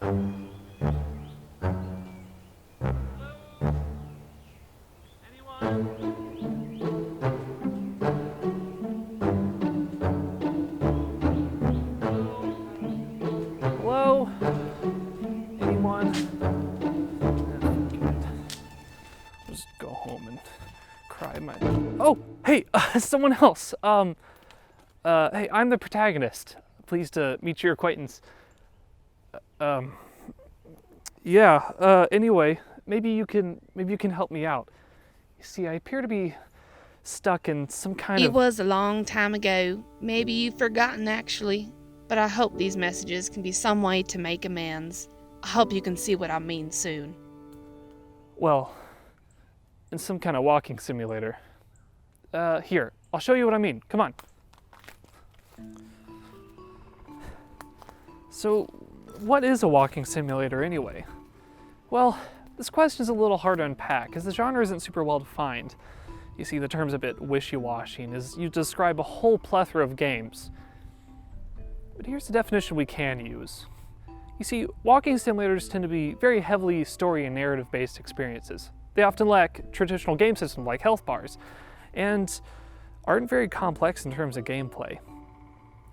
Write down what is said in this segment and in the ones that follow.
Hello? Anyone? I'll just go home and cry my... Oh, hey, someone else. Hey, I'm the protagonist. Pleased to meet your acquaintance. Anyway, maybe you can help me out. You see, I appear to be stuck in some kind of... It was a long time ago. Maybe you've forgotten, actually. But I hope these messages can be some way to make amends. I hope you can see what I mean soon. Well, in some kind of walking simulator. Here, I'll show you what I mean. Come on. So, what is a walking simulator anyway? Well, this question is a little hard to unpack, as the genre isn't super well defined. You see, the term's a bit wishy-washy, as you describe a whole plethora of games. But here's the definition we can use. You see, walking simulators tend to be very heavily story and narrative-based experiences. They often lack traditional game systems like health bars, and aren't very complex in terms of gameplay.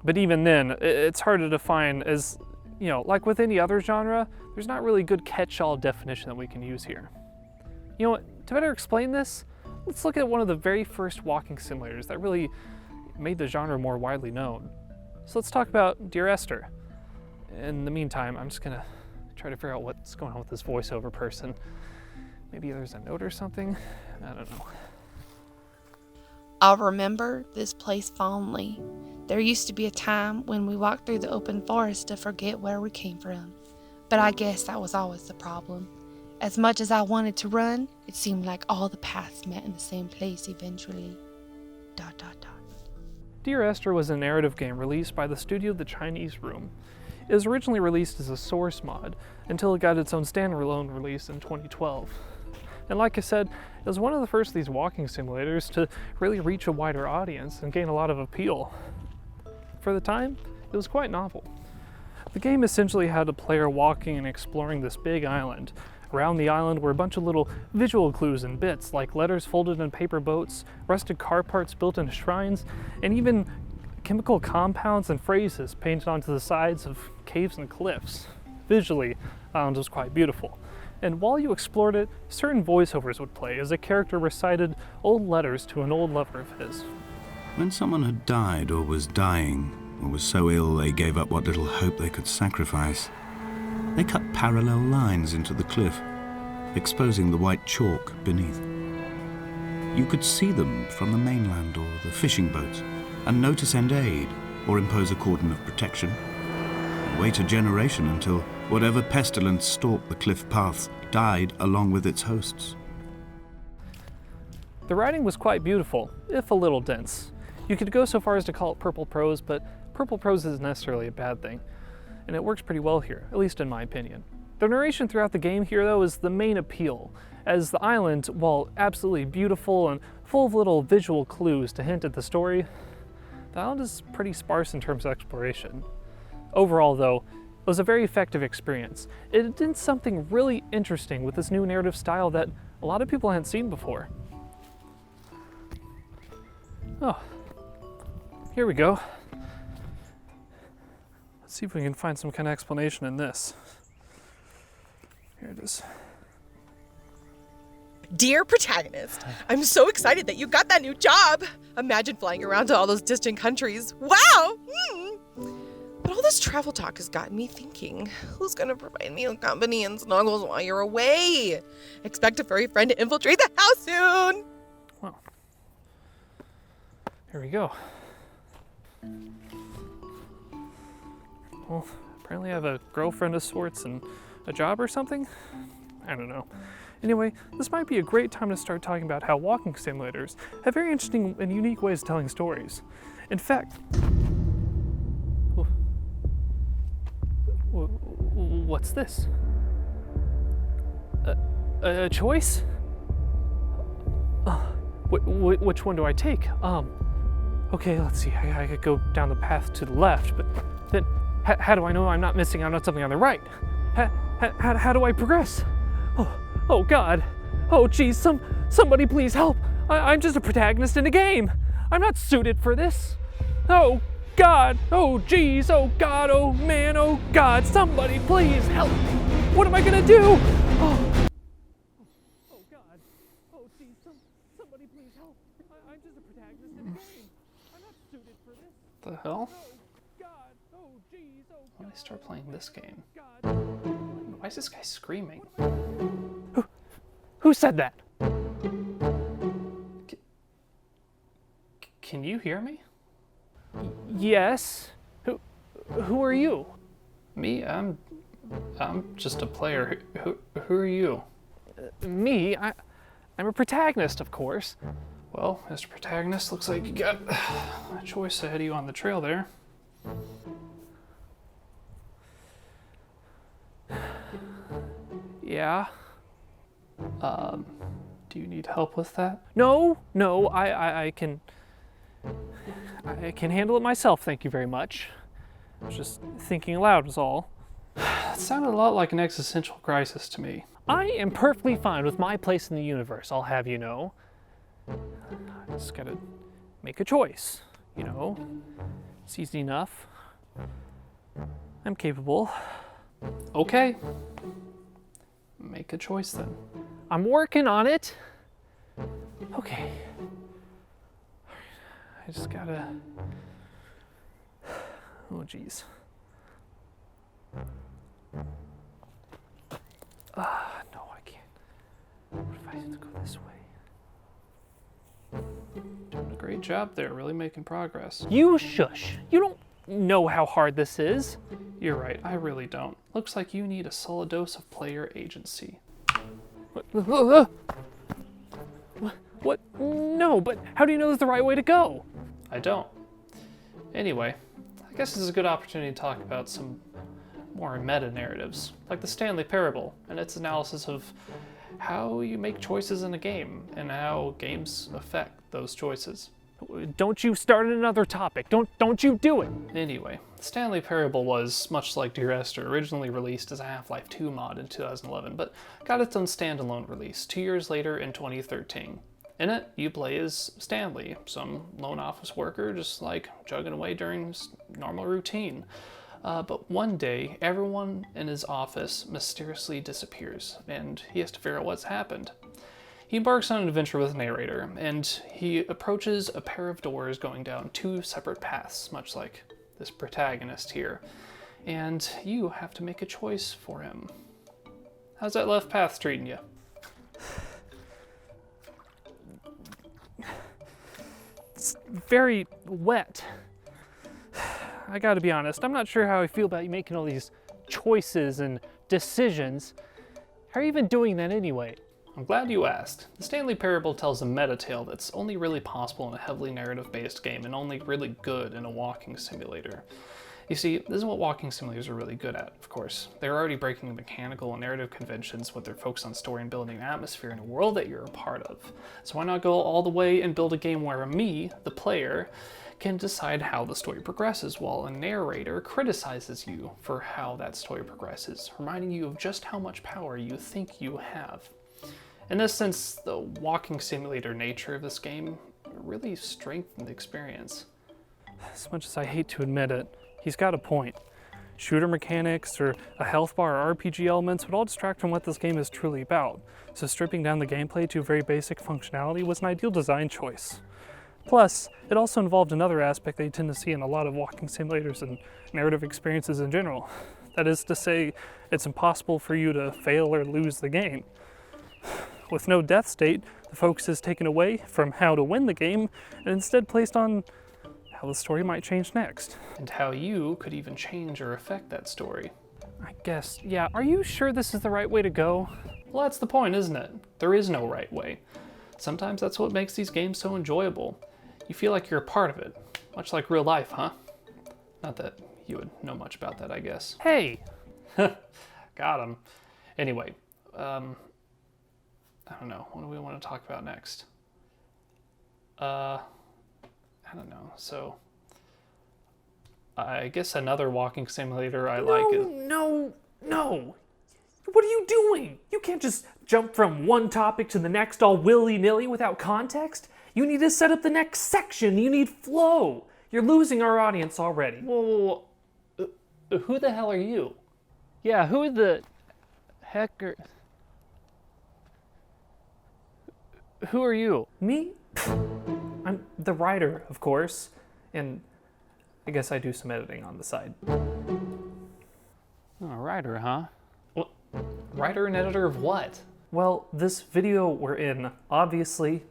But even then, it's hard to define as, like with any other genre, there's not really a good catch-all definition that we can use here. You know what, to better explain this, let's look at one of the very first walking simulators that really made the genre more widely known. So let's talk about Dear Esther. In the meantime, I'm just gonna try to figure out what's going on with this voiceover person. Maybe there's a note or something? I don't know. I'll remember this place fondly. There used to be a time when we walked through the open forest to forget where we came from. But I guess that was always the problem. As much as I wanted to run, it seemed like all the paths met in the same place eventually. ... Dear Esther was a narrative game released by the studio The Chinese Room. It was originally released as a source mod, until it got its own standalone release in 2012. And like I said, it was one of the first of these walking simulators to really reach a wider audience and gain a lot of appeal. For the time, it was quite novel. The game essentially had a player walking and exploring this big island. Around the island were a bunch of little visual clues and bits, like letters folded in paper boats, rusted car parts built into shrines, and even chemical compounds and phrases painted onto the sides of caves and cliffs. Visually, the island was quite beautiful. And while you explored it, certain voiceovers would play as a character recited old letters to an old lover of his. When someone had died or was dying, or was so ill they gave up what little hope they could sacrifice, they cut parallel lines into the cliff, exposing the white chalk beneath. You could see them from the mainland or the fishing boats, and know to send aid or impose a cordon of protection, and wait a generation until whatever pestilence stalked the cliff paths died along with its hosts. The writing was quite beautiful, if a little dense. You could go so far as to call it purple prose, but purple prose isn't necessarily a bad thing. And it works pretty well here, at least in my opinion. The narration throughout the game here, though, is the main appeal, as the island, while absolutely beautiful and full of little visual clues to hint at the story, the island is pretty sparse in terms of exploration. Overall, though, it was a very effective experience. It did something really interesting with this new narrative style that a lot of people hadn't seen before. Oh, here we go. Let's see if we can find some kind of explanation in this. Here it is. Dear Protagonist, I'm so excited that you got that new job. Imagine flying around to all those distant countries. Wow! But all this travel talk has gotten me thinking, who's gonna provide me with company and snuggles while you're away? Expect a furry friend to infiltrate the house soon. Well, here we go. Well, apparently I have a girlfriend of sorts and a job or something? I don't know. Anyway, this might be a great time to start talking about how walking simulators have very interesting and unique ways of telling stories. In fact, what's this? A choice? Which one do I take? Okay, let's see, I could go down the path to the left, but then how do I know I'm not missing out on something on the right? How do I progress? Oh God. Oh geez, somebody please help. I'm just a protagonist in a game. I'm not suited for this. Oh God, oh geez, oh God, oh man, oh God, somebody please help me. What am I gonna do? Oh God, oh geez, somebody please help. I'm just a protagonist in a game. I'm not suited for this. The hell? Oh God, oh geez, oh God. Why did I start playing this game? Why is this guy screaming? Who said that? Can you hear me? Yes. Who are you? Me? I'm just a player. Who are you? Me? I'm a protagonist, of course. Well, Mr. Protagonist, looks like you got a choice ahead of you on the trail there. Yeah. Do you need help with that? No, I can handle it myself, thank you very much. I was just thinking aloud was all. It sounded a lot like an existential crisis to me. I am perfectly fine with my place in the universe, I'll have you know. I just gotta make a choice, you know. It's easy enough. I'm capable. Okay. Make a choice then. I'm working on it. Okay. I just gotta... Oh, geez. No, I can't. What if I have to go this way? Doing a great job there, really making progress. You shush. You don't know how hard this is. You're right, I really don't. Looks like you need a solid dose of player agency. What? No, but how do you know this is the right way to go? I don't. Anyway, I guess this is a good opportunity to talk about some more meta-narratives, like the Stanley Parable and its analysis of how you make choices in a game and how games affect those choices. Don't you start another topic. Don't you do it. Anyway, the Stanley Parable was, much like Dear Esther, originally released as a Half-Life 2 mod in 2011, but got its own standalone release 2 years later in 2013. In it, you play as Stanley, some lone office worker just like chugging away during his normal routine. But one day, everyone in his office mysteriously disappears, and he has to figure out what's happened. He embarks on an adventure with a narrator, and he approaches a pair of doors going down 2 separate paths, much like this protagonist here. And you have to make a choice for him. How's that left path treating you? It's very wet. I gotta be honest, I'm not sure how I feel about you making all these choices and decisions. How are you even doing that anyway? I'm glad you asked. The Stanley Parable tells a meta-tale that's only really possible in a heavily narrative-based game and only really good in a walking simulator. You see, this is what walking simulators are really good at, of course. They're already breaking the mechanical and narrative conventions with their focus on story and building an atmosphere in a world that you're a part of. So why not go all the way and build a game where me, the player, can decide how the story progresses while a narrator criticizes you for how that story progresses, reminding you of just how much power you think you have. In this sense, the walking simulator nature of this game really strengthened the experience. As much as I hate to admit it, he's got a point. Shooter mechanics or a health bar or RPG elements would all distract from what this game is truly about, so stripping down the gameplay to very basic functionality was an ideal design choice. Plus, it also involved another aspect that you tend to see in a lot of walking simulators and narrative experiences in general. That is to say, it's impossible for you to fail or lose the game. With no death state, the focus is taken away from how to win the game and instead placed on how the story might change next. And how you could even change or affect that story. I guess, yeah, are you sure this is the right way to go? Well, that's the point, isn't it? There is no right way. Sometimes that's what makes these games so enjoyable. You feel like you're a part of it, much like real life, huh? Not that you would know much about that, I guess. Hey! Got him. Anyway, I don't know, what do we want to talk about next? I don't know, so... I guess another walking simulator I like is... No! No! What are you doing? You can't just jump from one topic to the next all willy-nilly without context. You need to set up the next section. You need flow. You're losing our audience already. Whoa. Who the hell are you? Yeah, who the heck are... Who are you? Me? I'm the writer, of course. And I guess I do some editing on the side. Oh, a writer, huh? Writer and editor of what? Well, this video we're in, obviously.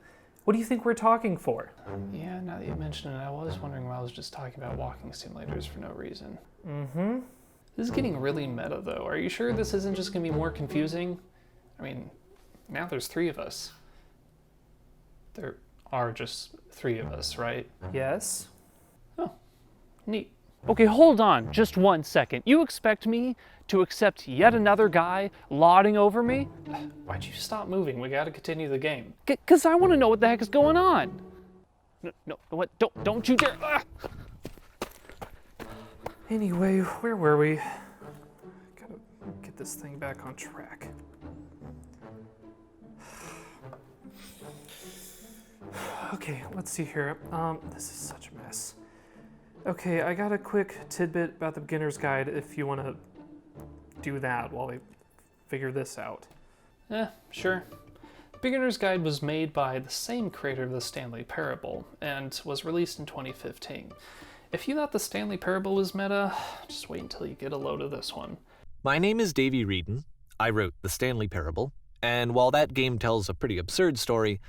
What do you think we're talking for? Yeah, now that you mention it, I was wondering why I was just talking about walking simulators for no reason. Mm-hmm. This is getting really meta, though. Are you sure this isn't just going to be more confusing? I mean, now there's 3 of us. There are just 3 of us, right? Yes. Oh, neat. Okay, hold on just 1 second. You expect me to accept yet another guy lauding over me? Why'd you stop moving? We gotta continue the game. Because I want to know what the heck is going on. No, what? Don't you dare. Anyway, where were we? Gotta get this thing back on track. Okay, let's see here. This is such a mess. Okay, I got a quick tidbit about the beginner's guide if you want to do that while we figure this out. Sure. Beginner's Guide was made by the same creator of the Stanley Parable and was released in 2015. If you thought the Stanley Parable was meta, just wait until you get a load of this one. My name is Davey Reedon. I wrote the Stanley Parable, and while that game tells a pretty absurd story,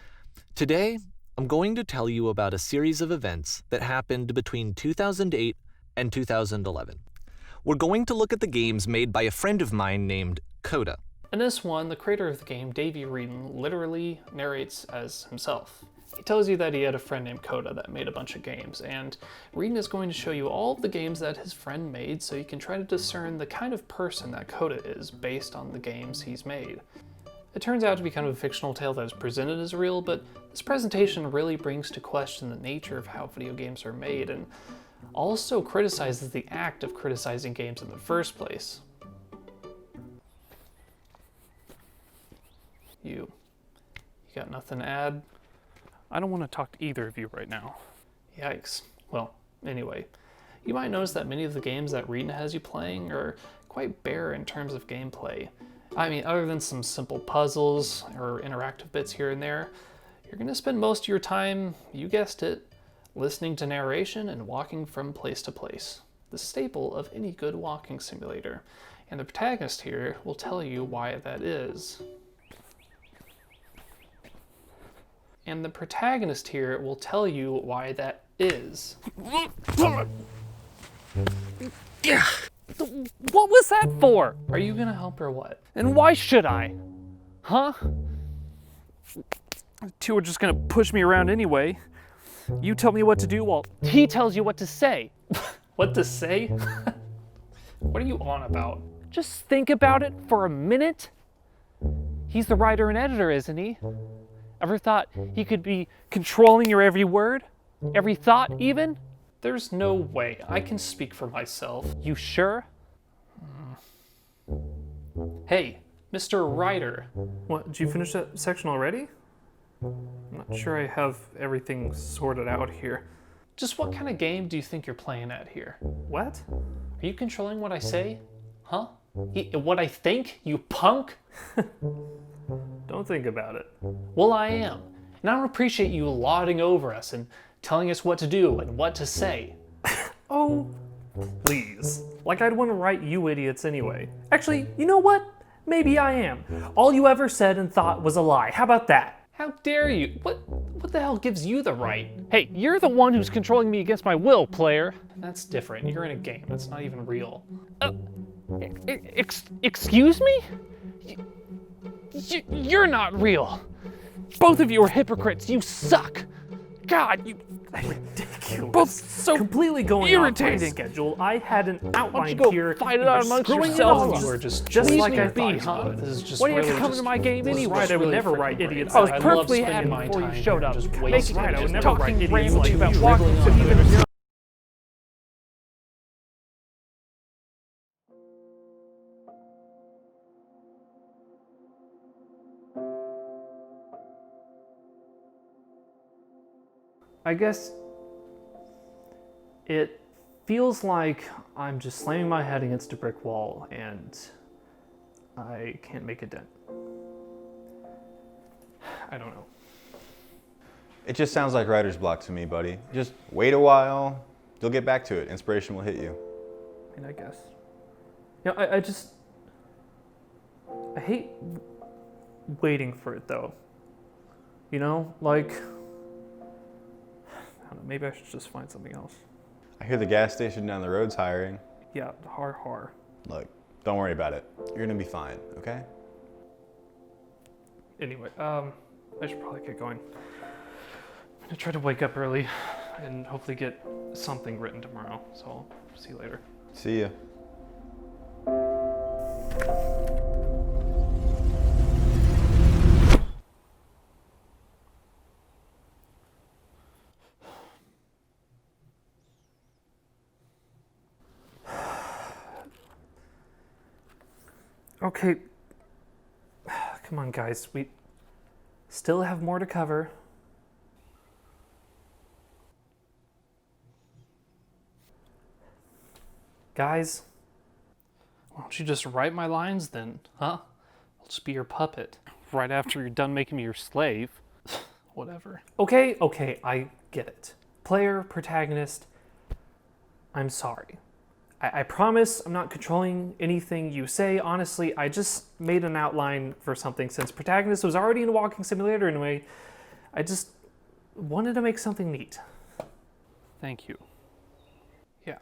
today I'm going to tell you about a series of events that happened between 2008 and 2011. We're going to look at the games made by a friend of mine named Coda. In this one, the creator of the game, Davey Reedon, literally narrates as himself. He tells you that he had a friend named Coda that made a bunch of games, and Reedon is going to show you all of the games that his friend made so you can try to discern the kind of person that Coda is based on the games he's made. It turns out to be kind of a fictional tale that is presented as real, but this presentation really brings to question the nature of how video games are made and also criticizes the act of criticizing games in the first place. You got nothing to add? I don't want to talk to either of you right now. Yikes. Well, anyway, you might notice that many of the games that Reedon has you playing are quite bare in terms of gameplay. I mean, other than some simple puzzles or interactive bits here and there, you're going to spend most of your time, you guessed it, listening to narration and walking from place to place. The staple of any good walking simulator. And the protagonist here will tell you why that is. And the protagonist here will tell you why that is. What was that for? Are you gonna help or what? And why should I? Huh? You 2 are just gonna push me around anyway. You tell me what to do while he tells you what to say. What to say? What are you on about? Just think about it for a minute. He's the writer and editor, isn't he? Ever thought he could be controlling your every word? Every thought, even? There's no way. I can speak for myself. You sure? Hey, Mr. Writer. What, did you finish that section already? I'm not sure I have everything sorted out here. Just what kind of game do you think you're playing at here? What? Are you controlling what I say? Huh? What I think, you punk? Don't think about it. Well, I am. And I don't appreciate you lauding over us and telling us what to do and what to say. Oh, please. Like I'd want to write you idiots anyway. Actually, you know what? Maybe I am. All you ever said and thought was a lie. How about that? How dare you? What the hell gives you the right? Hey, you're the one who's controlling me against my will, player. That's different. You're in a game. That's not even real. Excuse me? You're not real. Both of you are hypocrites. You suck. God, you ridiculous. Both so completely going irritating. Off my schedule. I had an outline here. Fight it out amongst yourselves. You were just like I be, thought. huh? This is just Why do you really have to come to my game anyway? Right, I would never write idiots. I was perfectly happy before you showed up. Making right, I would never write idiots like you. About walking to even. I guess it feels like I'm just slamming my head against a brick wall and I can't make a dent. I don't know. It just sounds like writer's block to me, buddy. Just wait a while, you'll get back to it. Inspiration will hit you. I mean, I guess. You know, I hate waiting for it though. You know, like, I don't know, maybe I should just find something else. I hear the gas station down the road's hiring. Yeah, har. Look, don't worry about it. You're gonna be fine, okay? Anyway, I should probably get going. I'm gonna try to wake up early and hopefully get something written tomorrow, so I'll see you later. See ya. Okay. Come on, guys. We still have more to cover. Guys, why don't you just write my lines then, huh? I'll just be your puppet. Right after you're done making me your slave. Whatever. Okay, I get it. Player, protagonist, I'm sorry. I promise I'm not controlling anything you say. Honestly, I just made an outline for something since Protagonist was already in a walking simulator anyway. I just wanted to make something neat. Thank you. Yeah.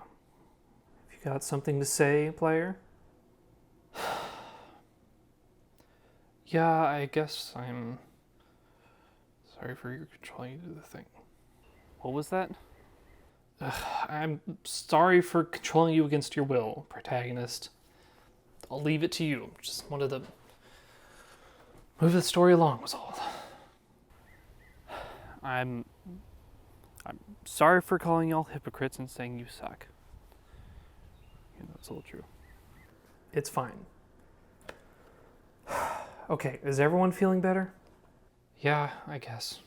If you got something to say, player? Yeah, I guess I'm sorry for your controlling you to the thing. What was that? I'm sorry for controlling you against your will, Protagonist. I'll leave it to you. Just wanted to move the story along was all. I'm sorry for calling y'all hypocrites and saying you suck. You know, it's all true. It's fine. Okay, is everyone feeling better? Yeah, I guess.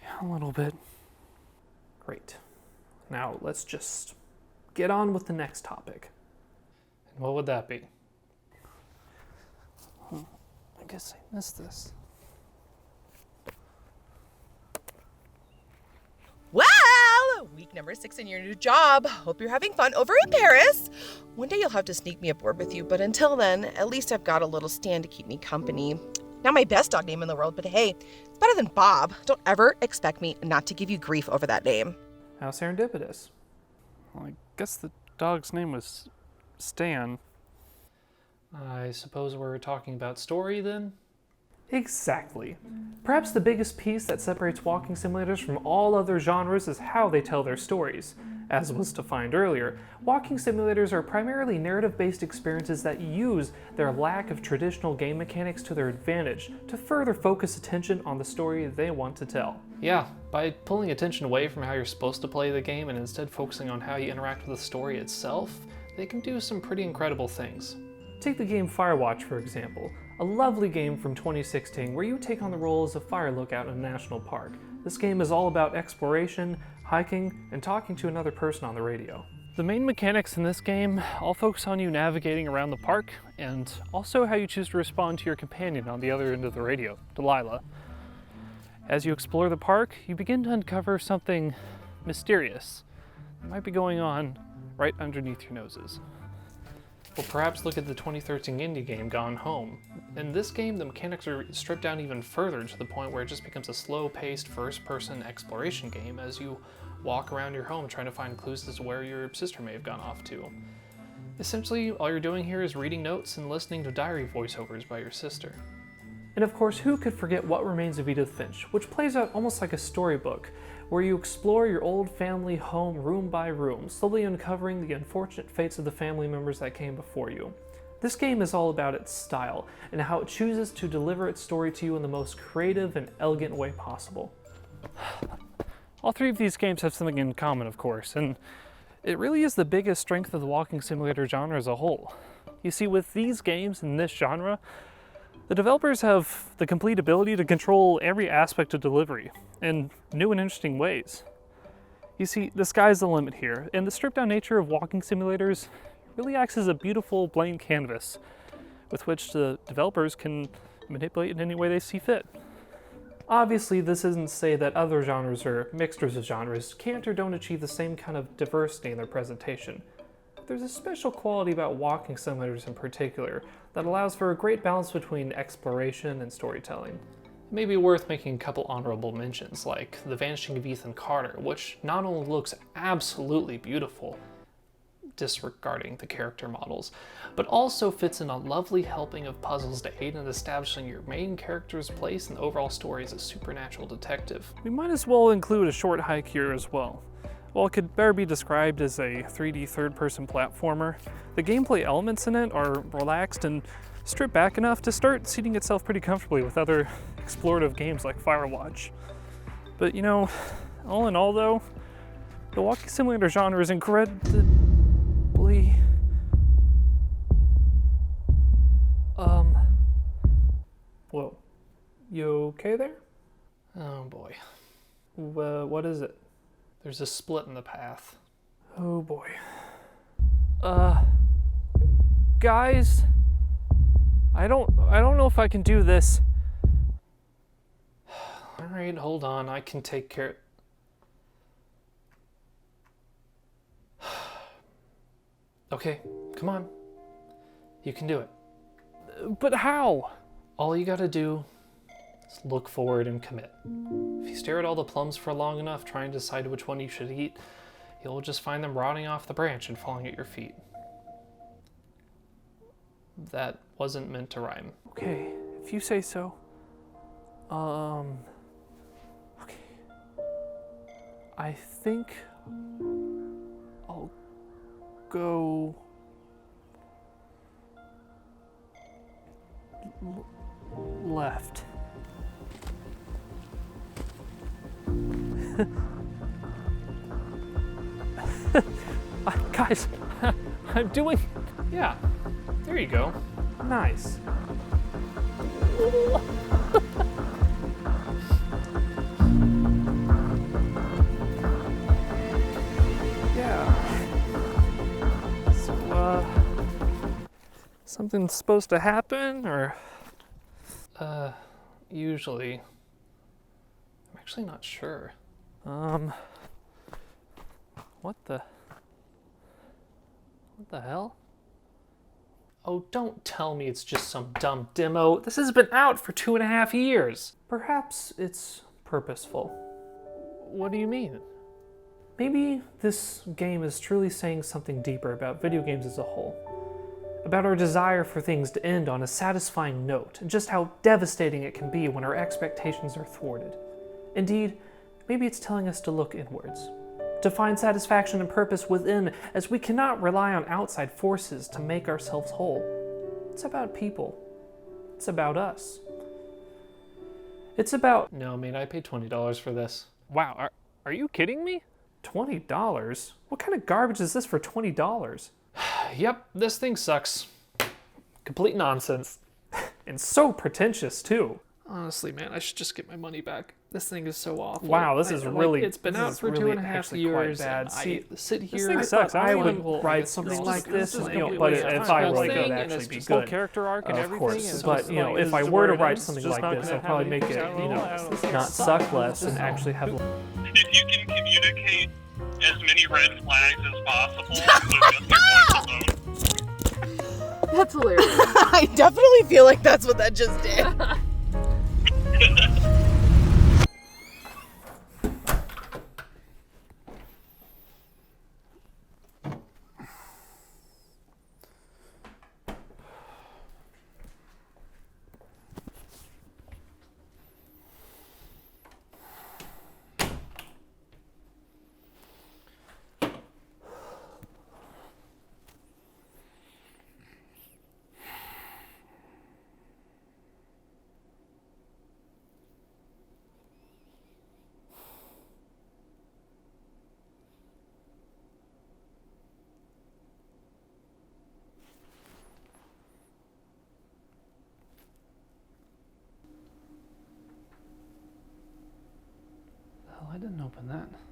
Yeah, a little bit. Great. Now, let's just get on with the next topic. And what would that be? I guess I missed this. Well, week number 6 in your new job. Hope you're having fun over in Paris. One day you'll have to sneak me aboard with you, but until then, at least I've got a little stand to keep me company. Not my best dog name in the world, but hey, it's better than Bob. Don't ever expect me not to give you grief over that name. How serendipitous. Well, I guess the dog's name was Stan. I suppose we're talking about story then? Exactly. Perhaps the biggest piece that separates walking simulators from all other genres is how they tell their stories. As was defined earlier, walking simulators are primarily narrative-based experiences that use their lack of traditional game mechanics to their advantage to further focus attention on the story they want to tell. Yeah, by pulling attention away from how you're supposed to play the game and instead focusing on how you interact with the story itself, they can do some pretty incredible things. Take the game Firewatch, for example, a lovely game from 2016 where you take on the role as a fire lookout in a national park. This game is all about exploration, hiking, and talking to another person on the radio. The main mechanics in this game all focus on you navigating around the park, and also how you choose to respond to your companion on the other end of the radio, Delilah. As you explore the park, you begin to uncover something mysterious that might be going on right underneath your noses. Or perhaps look at the 2013 indie game Gone Home. In this game, the mechanics are stripped down even further to the point where it just becomes a slow-paced first-person exploration game as you walk around your home trying to find clues as to where your sister may have gone off to. Essentially, all you're doing here is reading notes and listening to diary voiceovers by your sister. And of course, who could forget What Remains of Edith Finch, which plays out almost like a storybook, where you explore your old family home room by room, slowly uncovering the unfortunate fates of the family members that came before you. This game is all about its style, and how it chooses to deliver its story to you in the most creative and elegant way possible. All three of these games have something in common, of course, and it really is the biggest strength of the walking simulator genre as a whole. You see, with these games in this genre, the developers have the complete ability to control every aspect of delivery. in new and interesting ways. You see, the sky's the limit here, and the stripped-down nature of walking simulators really acts as a beautiful blank canvas with which the developers can manipulate in any way they see fit. Obviously, this isn't to say that other genres or mixtures of genres can't or don't achieve the same kind of diversity in their presentation. There's a special quality about walking simulators in particular that allows for a great balance between exploration and storytelling. It may be worth making a couple honorable mentions, like The Vanishing of Ethan Carter, which not only looks absolutely beautiful, disregarding the character models, but also fits in a lovely helping of puzzles to aid in establishing your main character's place in the overall story as a supernatural detective. We might as well include a short hike here as well. While it could better be described as a 3D third-person platformer, the gameplay elements in it are relaxed and stripped back enough to start seating itself pretty comfortably with other explorative games like Firewatch. But you know, all in all though, the walking simulator genre is incredibly... Whoa. You okay there? Oh boy. What is it? There's a split in the path. Oh boy. Guys, I don't know if I can do this. All right, hold on. I can take care. Okay, come on. You can do it. But how? All you gotta do is look forward and commit. If you stare at all the plums for long enough trying to decide which one you should eat, you'll just find them rotting off the branch and falling at your feet. That wasn't meant to rhyme. Okay, if you say so. Okay. I think I'll go left. Guys, I'm doing... Yeah, there you go. Nice. Yeah. So, something's supposed to happen, or? Usually. I'm actually not sure. What the hell? Oh, don't tell me it's just some dumb demo. This has been out for 2.5 years. Perhaps it's purposeful. What do you mean? Maybe this game is truly saying something deeper about video games as a whole. About our desire for things to end on a satisfying note, and just how devastating it can be when our expectations are thwarted. Indeed, maybe it's telling us to look inwards, to find satisfaction and purpose within, as we cannot rely on outside forces to make ourselves whole. It's about people. It's about us. It's about... No, man, I paid $20 for this. Wow, are you kidding me? $20? What kind of garbage is this for $20? Yep, this thing sucks. Complete nonsense. And so pretentious, too. Honestly, man, I should just get my money back. This thing is so awful. Wow, this is really... It's been out for really 2.5 years. Bad. See, sit here... This thing sucks. I would write something like this, but if I wrote it, it would actually be good. Character arc and everything. Of course, but if I were to write something like this, I'd probably make it, not suck less and actually have... If you can communicate as many red flags as possible with just your voice alone. That's hilarious. I definitely feel like that's what that just did. didn't open that.